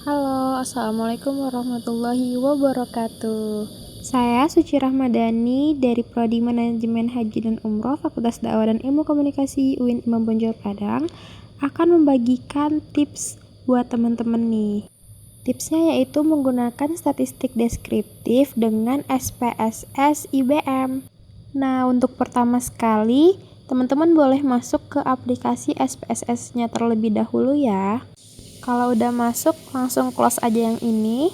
Halo, Assalamualaikum warahmatullahi wabarakatuh. Saya Suci Rahmadani dari Prodi Manajemen Haji dan Umroh Fakultas Dakwah dan Ilmu Komunikasi UIN Imam Bonjol Padang akan membagikan tips buat teman-teman nih. Tipsnya yaitu menggunakan statistik deskriptif dengan SPSS IBM. Nah, untuk pertama sekali, teman-teman boleh masuk ke aplikasi SPSS-nya terlebih dahulu ya. Kalau udah masuk, langsung close aja yang ini.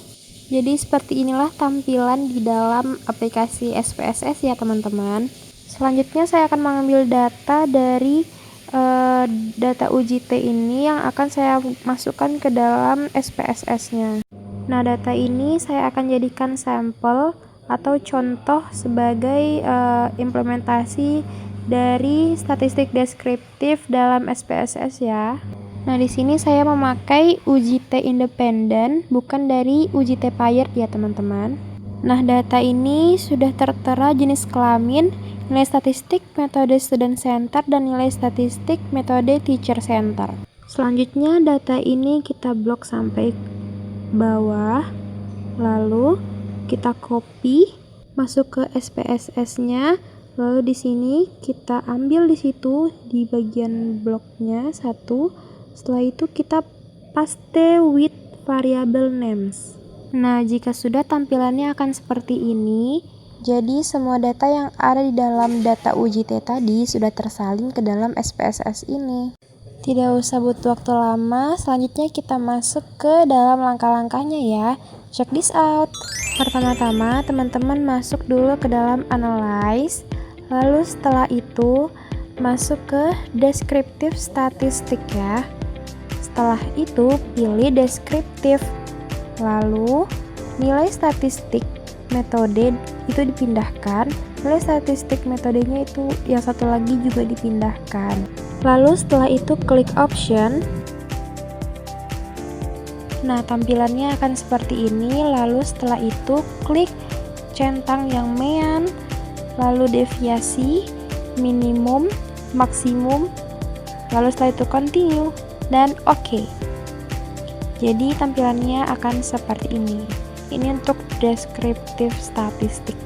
Jadi seperti inilah tampilan di dalam aplikasi SPSS ya teman-teman. Selanjutnya saya akan mengambil data dari data UJT ini yang akan saya masukkan ke dalam SPSS-nya. Nah, data ini saya akan jadikan sampel atau contoh sebagai implementasi dari statistik deskriptif dalam SPSS ya. Nah, di sini saya memakai UJT independen, bukan dari UJT Payet ya, teman-teman. Nah, data ini sudah tertera jenis kelamin, nilai statistik metode student center, dan nilai statistik metode teacher center. Selanjutnya, data ini kita blok sampai bawah, lalu kita copy, masuk ke SPSS-nya, lalu di sini kita ambil di situ di bagian bloknya satu. Setelah itu kita paste with variable names. Nah, jika sudah tampilannya akan seperti ini. Jadi semua data yang ada di dalam data UJT tadi sudah tersalin ke dalam SPSS ini. Tidak usah butuh waktu lama, selanjutnya kita masuk ke dalam langkah-langkahnya ya. Check this out. Pertama-tama teman-teman masuk dulu ke dalam analyze, lalu setelah itu masuk ke deskriptif statistik ya. Setelah itu pilih deskriptif, lalu nilai statistik metode itu dipindahkan, nilai statistik metodenya itu yang satu lagi juga dipindahkan. Lalu setelah itu klik option. Nah, tampilannya akan seperti ini. Lalu setelah itu klik centang yang mean, lalu deviasi, minimum, maksimum, lalu setelah itu continue dan oke. Jadi tampilannya akan seperti ini. Ini untuk deskriptif statistik.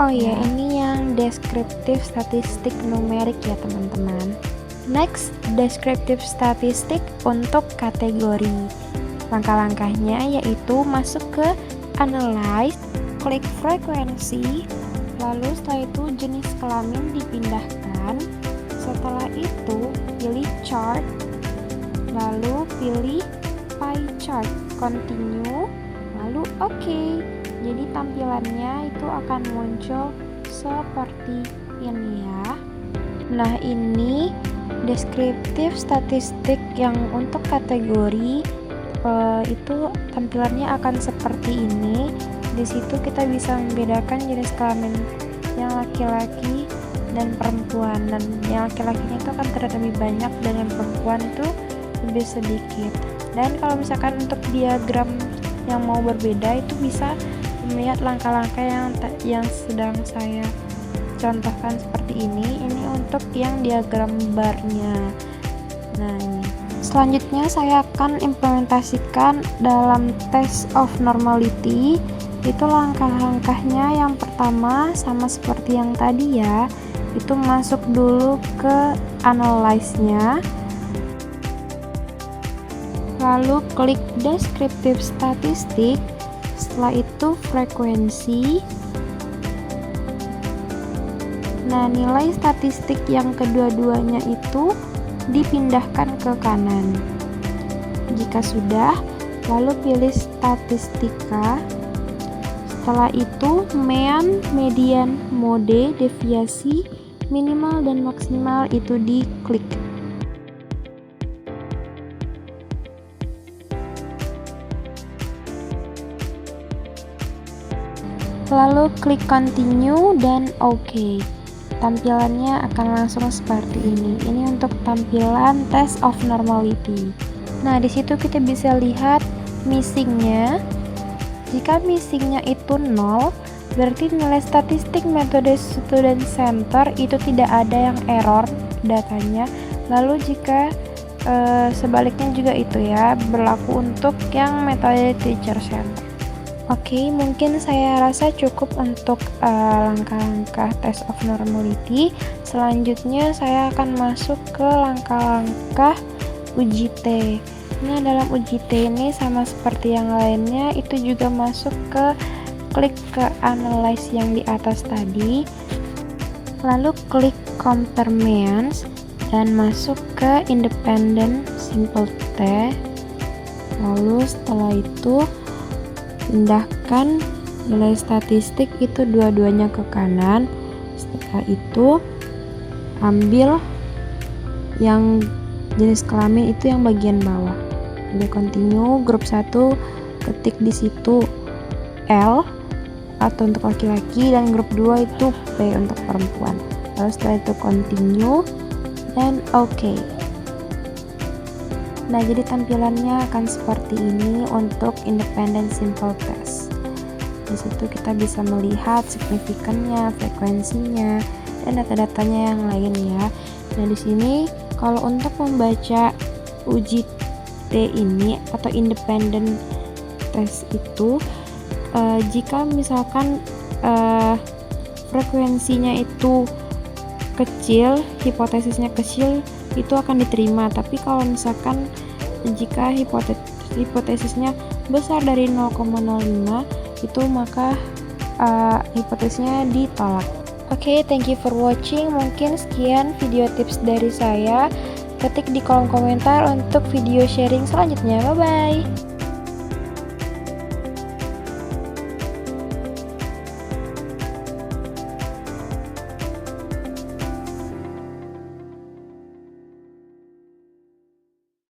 Oh ya, ini yang deskriptif statistik numerik ya teman-teman. Next, deskriptif statistik untuk kategori. Langkah-langkahnya yaitu masuk ke analyze, klik frekuensi, lalu setelah itu jenis kelamin dipindahkan. Setelah itu pilih chart, lalu pilih pie chart, continue, lalu oke. Jadi tampilannya itu akan muncul seperti ini ya. Nah, ini deskriptif statistik yang untuk kategori itu tampilannya akan seperti ini. Di situ kita bisa membedakan jenis kelamin yang laki-laki dan perempuan, dan yang laki-lakinya itu akan terlihat lebih banyak dan yang perempuan itu lebih sedikit. Dan kalau misalkan untuk diagram yang mau berbeda itu bisa melihat langkah-langkah yang sedang saya contohkan seperti ini. Ini untuk yang diagram barnya. Nah, ini selanjutnya saya akan implementasikan dalam test of normality. Itu langkah-langkahnya yang pertama sama seperti yang tadi ya, itu masuk dulu ke analyze-nya, lalu klik deskriptif statistik, setelah itu frekuensi. Nah, nilai statistik yang kedua-duanya itu dipindahkan ke kanan. Jika sudah, lalu pilih statistika. Setelah itu mean, median, mode, deviasi, minimal dan maksimal itu diklik. Lalu klik continue dan oke. Tampilannya akan langsung seperti ini. Ini untuk tampilan test of normality. Nah, di situ kita bisa lihat missingnya. Jika missingnya itu 0, berarti nilai statistik metode student center itu tidak ada yang error datanya. Lalu jika sebaliknya juga itu ya, berlaku untuk yang metode teacher center. Oke, mungkin saya rasa cukup untuk langkah-langkah test of normality. Selanjutnya saya akan masuk ke langkah-langkah uji T. Nah, dalam uji T ini sama seperti yang lainnya, itu juga masuk ke klik ke analyze yang di atas tadi, lalu klik compare means dan masuk ke independent simple T. Lalu setelah itu pindahkan nilai statistik itu dua-duanya ke kanan. Setelah itu ambil yang jenis kelamin itu yang bagian bawah. Pilih continue, grup 1 ketik di situ L atau untuk laki-laki, dan grup 2 itu P untuk perempuan. Lalu setelah itu continue dan OK. Nah, jadi tampilannya akan seperti ini untuk independent simple test. Di situ kita bisa melihat signifikannya, frekuensinya, dan data-datanya yang lain ya. Nah, di sini kalau untuk membaca uji T ini atau independent test itu, jika misalkan frekuensinya itu kecil, hipotesisnya kecil, itu akan diterima. Tapi kalau misalkan jika hipotesisnya besar dari 0,05 itu, maka hipotesisnya ditolak. Oke, thank you for watching. Mungkin sekian video tips dari saya. Ketik di kolom komentar untuk video sharing selanjutnya. Bye bye.